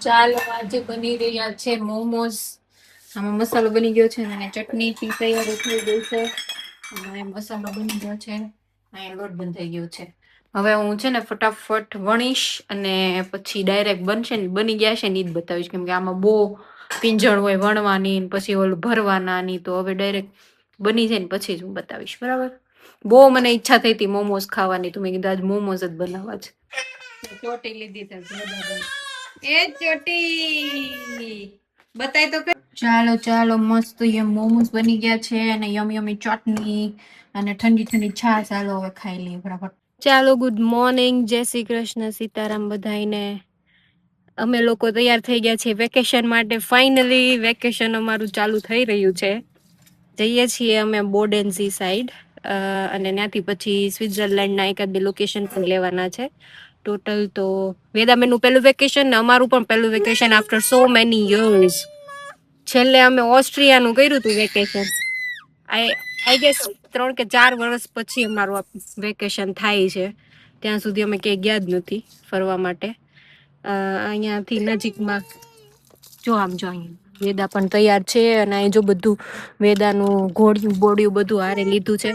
ચાલો આજે બની રહ્યા છે મોમોઝ. આમાં મસાલો બની ગયો છે અને ચટણી થી તૈયારી થઈ ગઈ છે. અને મસાલો બની ગયો છે, અહીં લોટ બંધાઈ ગયો છે. હવે હું છે ને ફટાફટ વણીશ અને પછી ડાયરેક્ટ બનશે ને બની ગયા છે ને ઈ જ બતાવીશ, કેમ કે આમાં બહુ પીંજણ હોય વણવાની પછી ઓલું ભરવાના ની, તો હવે ડાયરેક્ટ બની જાય ને પછી જ હું બતાવીશ, બરાબર. બહુ મને ઈચ્છા થઈ હતી મોમોઝ ખાવાની, તો મેં કીધું આજ મોમોઝ જ બનાવવા છે. ચોટી લીધી એ ચોટી બતાય તો. ચાલો ચાલો, મસ્ત મોમોઝ બની ગયા છે અને યમી યમી ચટણી અને ઠંડી ઠંડી છાશ. ચાલો હવે ખાઈ લઈએ ફટાફટ. ચાલો, ગુડ મોર્નિંગ, જય શ્રી કૃષ્ણ, સીતારામ બધાઈને. અમે લોકો તૈયાર થઈ ગયા છીએ વેકેશન માટે. ફાઇનલી વેકેશન અમારું ચાલુ થઈ રહ્યું છે. જઈએ છીએ અમે બોડેન્સી સાઈડ, અને ત્યાંથી પછી સ્વિટ્ઝરલેન્ડના એકાદ બે લોકેશન પણ લેવાના છે. ટોટલ તો વેદાબેનનું પહેલું વેકેશન ને અમારું પણ પહેલું vacation after so many years. છેલ્લે અમે ઓસ્ટ્રિયાનું કર્યું હતું વેકેશન. આઈ ગેસ 3 કે 4 વર્ષ પછી અમારું વેકેશન થાય છે. ત્યાં સુધી અમે ક્યાંય ગયા જ નથી ફરવા માટે. અહીંયાથી નજીકમાં જો આમ જો અહીંયા વેદા પણ તૈયાર છે અને અહીં જો બધું વેદાનું ઘોડિયું બોડિયું બધું હારે લીધું છે.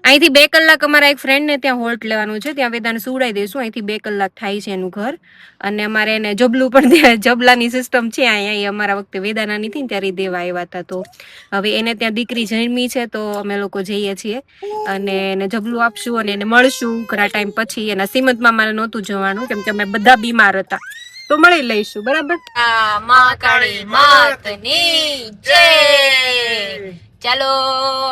અહીંથી 2 કલાક અમારા એક ફ્રેન્ડ ને ત્યાં હોલ્ટ લેવાનું છે, ત્યાં વેદાને સુવડાવી દઈશું. અહીંથી 2 કલાક થાય છે એનું ઘર. અને અમારે એને જબલું પણ ત્યાં જબલાની સિસ્ટમ છે અહીંયા. અમારા વખતે વેદા નાની હતી ને ત્યારે દેવા આવ્યા હતા. તો હવે એને ત્યાં દીકરી જન્મી છે તો અમે લોકો જઈએ છીએ અને એને જબલું આપશું અને એને મળશું ઘણા ટાઈમ પછી. એના સીમંતમાં મારે નહોતું જવાનું કેમ કે અમે બધા બીમાર હતા, તો મળી લઈશું, બરાબર. મહાકાળી માતની જય. ચાલો,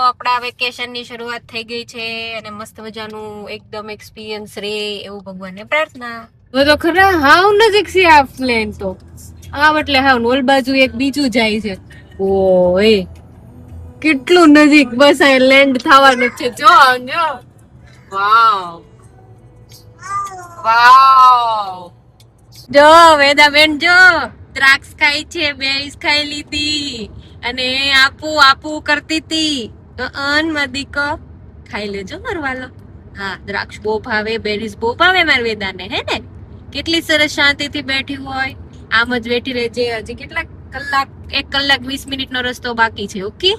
આપણા વેકેશન ની શરૂઆત થઈ ગઈ છે અને મસ્ત મજાનું એકદમ એક્સપિરિયન્સ રે એવું ભગવાનને પ્રાર્થના. તો ખરા હાવ નજીક છે આ પ્લેન તો. આવ એટલે હાવ ઓલ બાજુ એક બીજું જાય છે. ઓય કેટલું નજીક, બસ આ લેન્ડ થવાનું છે. જો જો, વાવ વાવ. જો વેદાબેન જો દ્રાક્ષ ખાઈ છે, બેરીસ ખાઈ લીધી અને આપું આપું કરતી હતી. અન મદીકો ખાઈ લેજો મરવાલો. હા, દ્રાક્ષ બહુ ભાવે, બેરીસ બહુ ભાવે મારા વેદાને, હે ને. કેટલી સરસ શાંતિથી બેઠી હોય. આમ જ બેઠી રહેજે. હજી કેટલા કલાક, 1 કલાક 20 મિનિટનો રસ્તો બાકી છે. ઓકે,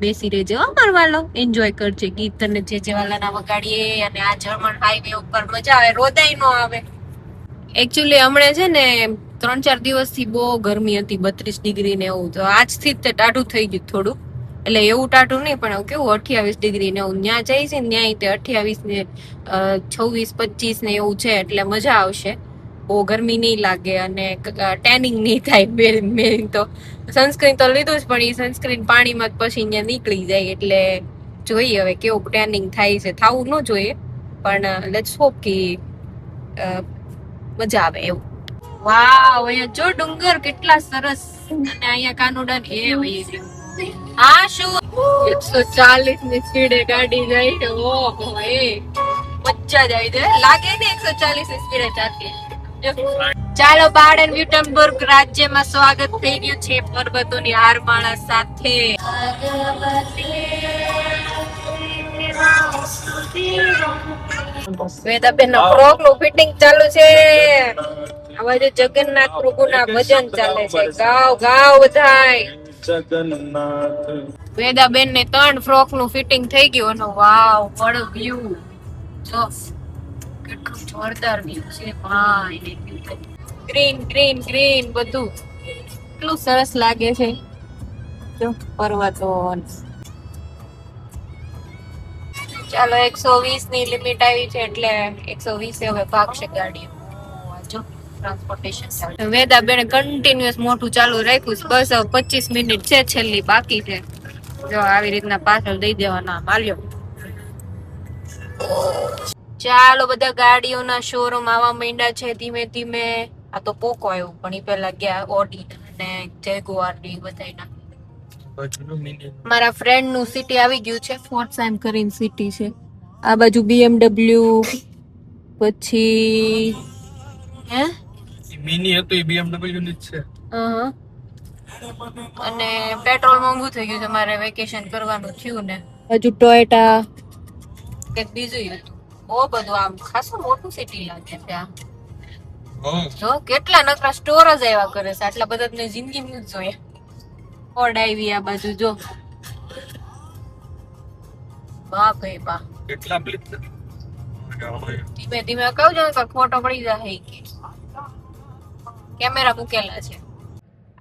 બેસી રહેજે હો મરવાલો. એન્જોય કરજે ગીત અને જે જેવાલાના વગાડીએ અને આ જર્મન હાઈવે ઉપર મજા આવે, રોદાય નો આવે. એકચ્યુઅલી હમણાં છે ને 3-4 દિવસથી બહુ ગરમી હતી, 32 ડિગ્રી ને એવું. તો આજથી જ તે ટાઢું થઈ ગયું થોડું. એટલે એવું ટાઢું નહીં પણ કેવું 28 ડિગ્રી ને એવું. ત્યાં જાય છે ને ત્યાં તે 28 ને 26-25 ને એવું છે, એટલે મજા આવશે. બહુ ગરમી નહીં લાગે અને ટેનિંગ નહીં થાય. મેન તો સનસ્ક્રીન તો લીધું જ, પણ એ સનસ્ક્રીન પાણીમાં જ પછી ત્યાં નીકળી જાય. એટલે જોઈએ હવે કેવું ટેનિંગ થાય છે. થવું ન જોઈએ પણ લેટ્સ હોપ કે મજા આવે એવું. વાવ, અહીંયા જો ડુંગર કેટલા સરસ. અને અહીંયા કાનુડા એ વહી. હા શું 140 ની સ્પીડે ગાડી જાય છે. ઓહો, એ મજા જ આવી જાય. લાગે ને 140 ની સ્પીડે ચાલતી. ચાલો, બાડન વ્યુટનબર્ગ રાજ્યમાં સ્વાગત થઈ ગયું છે પર્વતોની હારમાળા સાથે. વેદાબેન નો ફ્રોક નું ફિટિંગ ચાલુ છે. આવા જગન્નાથ પ્રભુ ના ભજન ચાલે છે. ગાવ ગાવ બધાય જગન્નાથ. વેદાબેન ને 3 ફ્રોક નું ફિટિંગ થઈ ગયું. વાવ, વડ વ્યૂ જો કેટલું જોરદાર વ્યૂ છે ભાઈ. ગ્રીન ગ્રીન ગ્રીન બધું કેટલું સરસ લાગે છે. જો પર્વતો. ચાલો, 120 ની લિમિટ આવી છે એટલે 120 હવે ભાગશે ગાડી. જો ટ્રાન્સપોર્ટેશન. વેદાબેન કન્ટિન્યુઅસ મોટું ચાલુ રાખ્યું. બસ હવે 25 મિનિટ છે છેલ્લી બાકી છે. જો આવી રીતના પાછળ દઈ દેવાના. માલ્યો. ચાલો, બધા ગાડીઓના શોરૂમ આવવા માંડ્યા છે ધીમે ધીમે. આ તો પોકો આવ્યું પણ એ પેલા ગયા ઓડી અને જેગુઆર ની બધાના. મારા ફ્રેન્ડ નું સિટી આવી ગયું છે. ફોર્ટસાઇમ કરીને સિટી છે. આ બાજુ BMW, પછી હે મિની હતું એ BMW ની જ છે. અને પેટ્રોલ મોંઘું થઈ ગયું છે. મારે વેકેશન કરવાનું થયું ને. હજુ ટોયોટા કંઈક બીજું હતું. બહુ બધું આમ ખાસું મોટું સિટી લાગે છે આ. જો કેટલા નકરા સ્ટોર જ આવ્યા કરે છે, આટલા બધા ને જિંદગી માં જ જોઈએ. ઓડ આવી આ બાજુ જો, બા ભાઈ બા કેટલા ધીમે ધીમે કહું છું તો ફોટો પડી જાય કે કેમેરા મૂકેલા છે.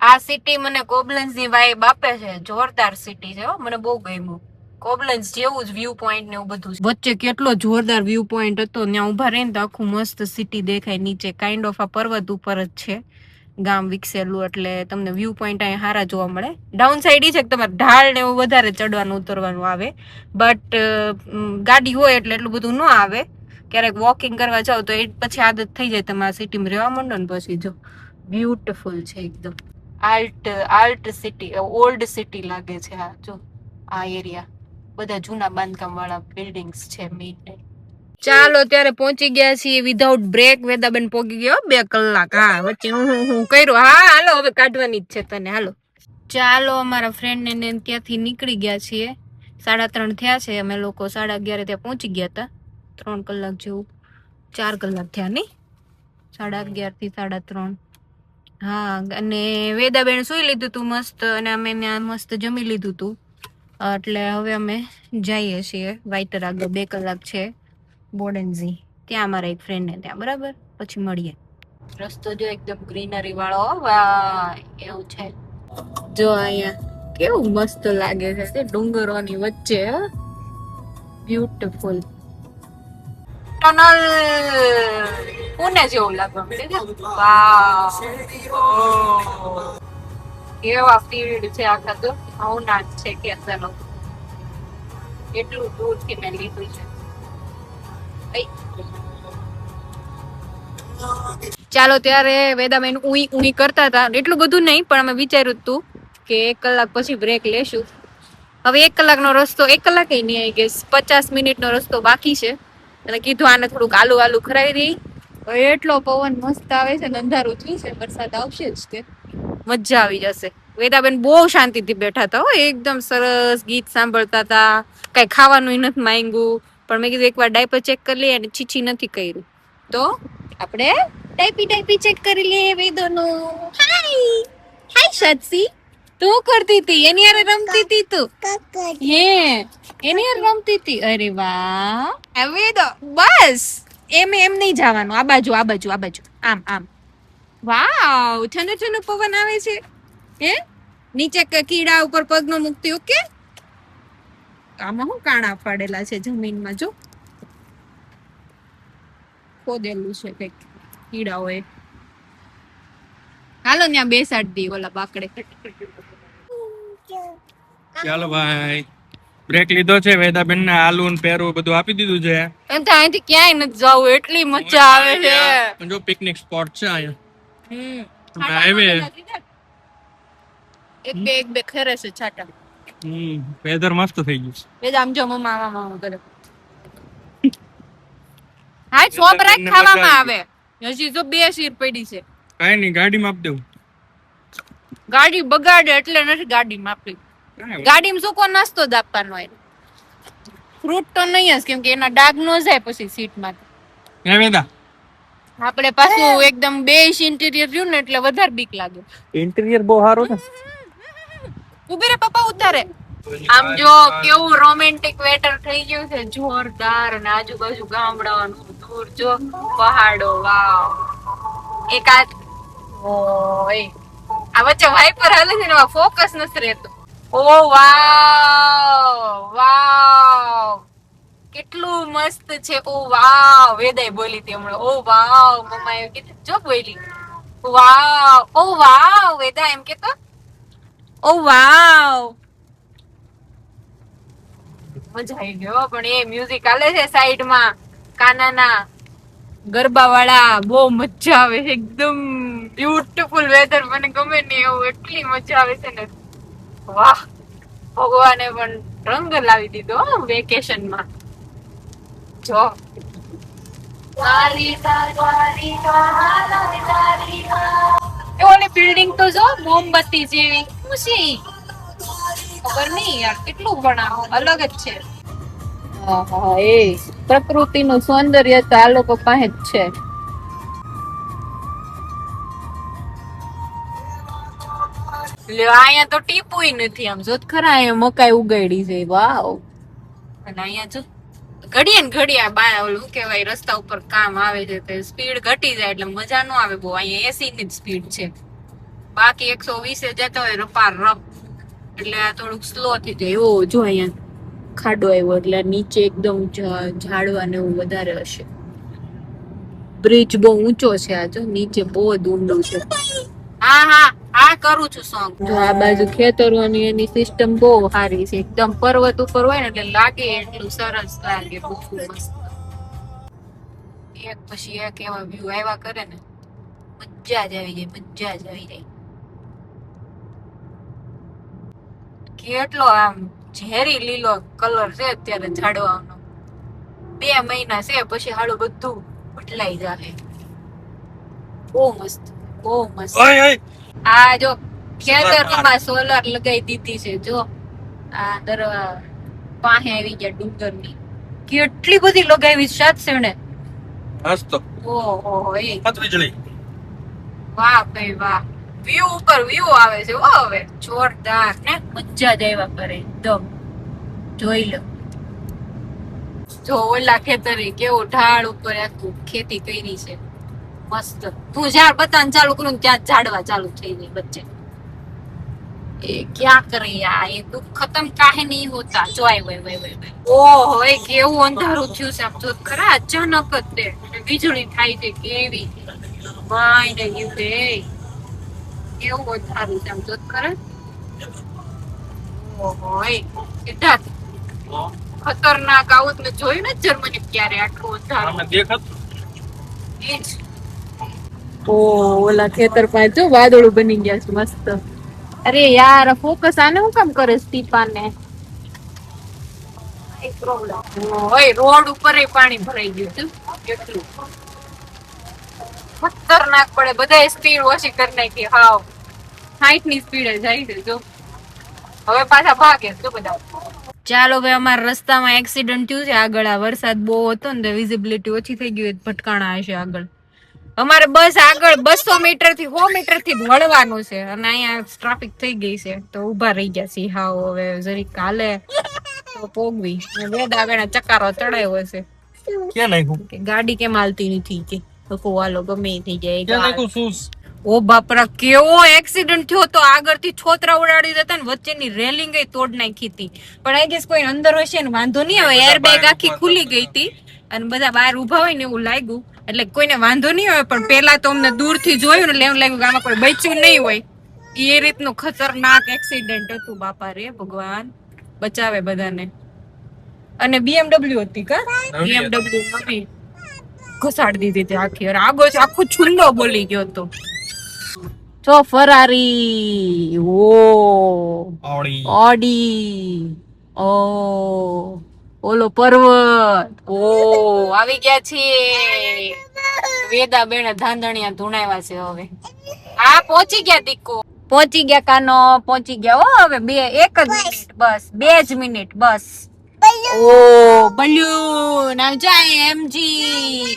આ સિટી મને કોબલન્સ ની વાઇબ આપે છે, જોરદાર સિટી છે, મને બહુ ગમ્યું. કોબલન્સ જેવું જ વ્યૂ પોઈન્ટ ને એવું બધું. વચ્ચે કેટલો જોરદાર વ્યૂ પોઈન્ટ હતો, ત્યાં ઉભા રહીને તો આખું મસ્ત સિટી દેખાય. નીચે કાઇન્ડ ઓફ આ પર્વત ઉપર જ છે ગામ વિકસેલું, એટલે તમને વ્યૂ પોઈન્ટ અહીંયા સારા જોવા મળે. ડાઉન સાઈડ એ છે કે તમારે ઢાળ ને એવું વધારે ચડવાનું ઉતરવાનું આવે, બટ ગાડી હોય એટલે એટલું બધું ન આવે. ક્યારેક વોકિંગ કરવા જાવ તો એ પછી આદત થઈ જાય, તમે આ સિટીમાં રહેવા માંડો ને પછી. જો બ્યુટીફુલ છે એકદમ, આર્ટ સિટી, ઓલ્ડ સિટી લાગે છે. આ જો આ એરિયા બધા જૂના બાંધકામ વાળા બિલ્ડિંગ્સ છે. ચાલો ત્યારે પહોંચી ગયા છીએ વિધાઉટ બ્રેક. વેદાબેન પોગી ગયો 2 કલાક. હા વચ્ચે હું કર્યું. હા હાલો હવે કાઢવાની જ છે તને. હાલો ચાલો અમારા ફ્રેન્ડ ને ત્યાંથી નીકળી ગયા છીએ. 3:30 થયા છે. અમે લોકો 11:30 ત્યાં પહોંચી ગયા હતા. 3 કલાક જેવું, 4 કલાક થયા નહીં, 11:30 થી 3:30. હા, અને વેદાબેન સુઈ લીધું તું મસ્ત, અને અમે ત્યાં મસ્ત જમી લીધું તું. એટલે હવે અમે જઈએ છીએ વાઇટર આગળ. 2 કલાક છે બોડેન્ઝી, ત્યાં અમારા એક ફ્રેન્ડ ને ત્યાં. બરાબર, પછી મળીએ. રસ્તો જો એકદમ ગ્રીનરી વાળો, વાહ એવું છે. જો અહીંયા કેવું મસ્ત લાગે છે ડુંગરોની વચ્ચે. બ્યુટીફુલ ટનલ, પુણે જેવું લાગે. વાહ, કેવા ફીલ્ડ છે આખા. તો હવના છે કે ચાલો એટલું દૂરથી મેં લીધું છે. ચાલો ત્યારે વેદાબેન ઉઈ કરતા હતા. એટલું બધું નહીં, પણ અમે વિચાર્યું હતું કે 1 કલાક પછી બ્રેક લેશું. હવે 1 કલાકનો રસ્તો, 1 કલાક નહીં આવી ગઈ, 50 મિનિટનો રસ્તો બાકી છે. અને કીધું આને થોડુંક આલુ ખરાઈ દઈ. એટલો પવન મસ્ત આવે છે ને, અંધારું થયું છે, વરસાદ આવશે જ તે મજા આવી જશે. વેદાબેન બહુ શાંતિથી બેઠા હતા, એકદમ સરસ ગીત સાંભળતા હતા. કઈ ખાવાનું નથી માંગ્યું, પણ મેં કીધું એકવાર ડાયપર ચેક કરી લઈએ, અને છીછી નથી કર્યું તો આપણે ટાઈપી ચેક કરી લઈએ વેદોનું. હાય શાદસી, તું કરતી હતી એની યાર રમતી હતી તું? હે એની યાર રમતી હતી? અરે વાહ. હવે તો બસ એમ નહીં જવાનું, આ બાજુ આમ. વાવ, ઠંડો પવન આવે છે. હે નીચે કીડા ઉપર પગ નો મુકતી. ઓકે, આમાં શું કાણા પાડેલા છે જમીનમાં? જો ખોદેલું છે કઈક કીડાઓએ. હાલો ત્યાં બેસાડી દી ઓલા બાકડે. ચાલો ભાઈ, બ્રેક લીધો છે. વેદાબેન ને આલુ ને પેરું બધું આપી દીધું છે. એમ તો અહીંથી ક્યાંય નથી જવું, એટલી મજા આવે છે. જો પિકનિક સ્પોટ છે અહીંયા. હાઈવે એક બે ખેરે છે છાટા. વેધર મસ્ત થઈ ગયું છે. આમ જો મામા કરે. હા, સોબરાક ખાવામાં આવે. હજી તો 2 શીર પડી છે. કઈ નહીં, ગાડીમાં આપી દેવું. ગાડી બગાડે એટલે નથી ગાડીમાં આપી. ગાડીમાં સૂકો નાસ્તો જ આપવાનો હોય. ફ્રૂટ તો નહીં જ, કેમ કે એના ડાઘ ન જાય પછી સીટમાં. આપણે પાછું એકદમ બેશ ઇન્ટિરિયર રહ્યું ને, એટલે વધારે બીક લાગે. ઇન્ટિરિયર બહુ સારું ને. ઉભી રે પપ્પા, ઉતારે. આમ જો કેવું રોમેન્ટિક વેધર થઈ ગયું છે, જોરદાર. અને આજુબાજુ ગામડાનું દૂર જો પહાડો. વાવ. એકાદ ઓય આ વચ્ચે વાઇપર હાલે છે ને, એમાં ફોકસ નથી રહેતું. ઓ વાવ, કેટલું મસ્ત છે. ઓ વાવ, વેદાય બોલી હતી હમણાં. ઓ વાવ, મમ્મા એ કીધું જો બોલી. વાવ, ઓ વાવ, વેદા એમ કેતો. ઓ વાવ, મજા આવી ગયો. પણ એ મ્યુઝિક હાલે છે સાઈડમાં, કાનાના ગરબા વાળા. બહુ મજા આવે છે, એકદમ બ્યુટીફુલ વેધર. મને ગમે ને એવું, એટલી મજા આવે છે ને. વાહ, ભગવાને પણ રંગ લાવી દીધો વેકેશનમાં. જો ઓલી બિલ્ડિંગ તો જો મોમબત્તી જેવી. ખુશી ખબર નહીં યાર, કેટલું બનાવો અલગ જ છે. એ પ્રકૃતિનું સૌંદર્ય તો આ લોકો પાસે જ છે. લ્યો અહીંયા તો ટીપુય નથી આમ જોત ખરા અહીંયા મકાઈ ઉગાડી છે વાવ અને અહીંયા જો ઘડીએ ને ઘડીએ બા ઓલું કેવાય રસ્તા ઉપર કામ આવે છે તો સ્પીડ ઘટી જાય એટલે મજા ન આવે બહુ અહીંયા 80 ની જ સ્પીડ છે બાકી 120 જતો હોય રપાર રપ એટલે આ થોડુંક સ્લો થઈ જાય ઓ જો અહીંયા ખાડો આવ્યો એટલે નીચે એકદમ ઝાડવા ને એવું વધારે હશે બ્રિજ બહુ ઊંચો છે આ જો નીચે બહુ જ ઊંડું છે હા હા હા કરું છું સોંગ જો આ બાજુ ખેતરોની એની સિસ્ટમ બહુ સારી છે એકદમ પર્વત ઉપર હોય ને એટલે લાગે એટલું સરસ લાગે બહુ મસ્ત એક પછી એક એવા વ્યૂ આવ્યા કરે ને મજા જ આવી જાય મજા જ આવી જાય કેટલો આમ ઝેરી લીલો કલર છે અત્યારે ઝાડવાનો 2 મહિના છે પછી હાડું બધું બદલાઈ જાય બહુ મસ્ત બહુ મસ્ત આ જો ખેતરમાં સોલર લગાઈ દીધી છે જો આ દરવા પાસે આવી ગયા ડુંગરની કેટલી બધી લગાવી સાત સેણે હસતો ઓહો એ વીજળી વાહ ભાઈ વાહ વ્યૂ ઉપર વ્યૂ આવે છે ઓ હવે જોરદાર ને મજા જ આવ્યા કરે એકદમ જોઈ લો જો ઓલા ખેતરે કેવું ઢાળ ઉપર આખું ખેતી કરી છે મસ્ત તું ઝાડ બતાન ચાલુ કરું ત્યાં ઝાડવા ચાલુ થઈ ગઈ બચ્ચે એ ક્યાં કરે યાર એ દુઃખ ખતમ કાહે નહીં હોતા જો આય વે વે વે ઓહો એ કેવું અંધારું થયું છે આમ જો ખરા અચાનક જ તે વીજળી થાય છે કેવી માય ને યુતે કેવું અંધારું છે આમ જો ખરા ઓહો એ સિદ્ધાર્થ ખતરનાક આવું મેં જોયું ને જર્મની ક્યારે આટલું અંધારું એ જ ઓલા ખેતર પાસે જો વાદળું બની ગયા છે મસ્ત અરે યાર ફોકસ આને હું કામ કરે સ્ટીપાને ઓય રોડ ઉપર પાણી ભરાઈ ગયું છે કેટલું ખતરનાક પડે બધા સ્પીડ ઓછી કરી નાખી હાવ 60 ની સ્પીડે જાય છે જો હવે પાછા ભાગે જો બધા ચાલો ભાઈ અમારા રસ્તામાં એક્સિડન્ટ થયું છે આગળ આ વરસાદ બહુ હતો ને વિઝિબિલિટી ઓછી થઈ ગઈ ભટકાણા હશે આગળ અમારે બસ આગળ 200 મીટર થી 100 મીટર થી વળવાનું છે અને અહીંયા ટ્રાફિક થઈ ગઈ છે તો ઉભા રહી ગયા છે હાવ હવે જરીક હાલે તો પોગવી વેદા વેણા ચકારો ચડાયો છે ક્યાં નાખ્યું કે ગાડી કેમ હાલતી નથી કે લોકો વાલો ગમે થઈ જાય ક્યાં નાખ્યું શૂઝ ઓ બાપરા કેવો એક્સિડન્ટ થયો તો આગળથી છોતરા ઉડાડી દેતા ને વચ્ચેની રેલિંગ તોડ નાખી હતી પણ આઈ ગેસ કોઈ અંદર હશે ને વાંધો નહીં આવે એરબેગ આખી ખુલી ગઈ હતી અને બધા બહાર ઉભા હોય ને એવું લાગ્યું એટલે કોઈને વાંધો નહીં હોય પણ પેલા તો અમને દૂર થી જોયું ને એવું લાગ્યું કે આમાં કોઈ બચ્યું નહીં હોય એ રીતનું ખતરનાક એક્સિડન્ટ હતું બાપા રે ભગવાન બચાવે બધાને અને BMW હતી કા BMW નવી ઘસાડી દીધી હતી આખી અને આગળ આખું છુલ્લો બોલી ગયો હતો જો ફરારી ઓ ઓડી ઓ ઓલો પર્વત ઓ આવી ગયા છીએ વેદા બેને ધાંધણિયા ધૂણાવ્યા છે હવે હા પહોંચી ગયા દીકો પહોંચી ગયા કાનો પહોંચી ગયા હો હવે 1 જ મિનિટ બસ 2 જ મિનિટ બસ ઓ બલ્યુન આમ જાય એમજી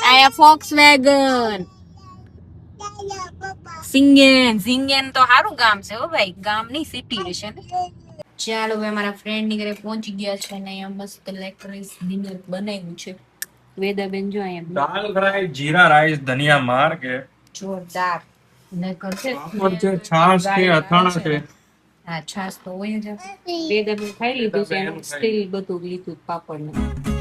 આયા ફોક્સવેગન સિંગેન તો સારું ગામ છે હો ભાઈ ગામ ની સિટી રહેશે ને ચાલો ભાઈ મારા ફ્રેન્ડ ની ઘરે પહોંચી ગયા છે અને અહીંયા મસ્ત લેકરીસ ડિનર બનાવ્યું છે વેદાબેન જો અહીંયા દાલ ફ્રાય જીરા રાઈસ ધનિયા માર કે જોરદાર ને કરશે છાશ કે અથાણા છે હા છાશ તો હોય જ વેદાબેન ખાઈ લીધું છે સ્ટીલ બધું લીધું પાપડ ને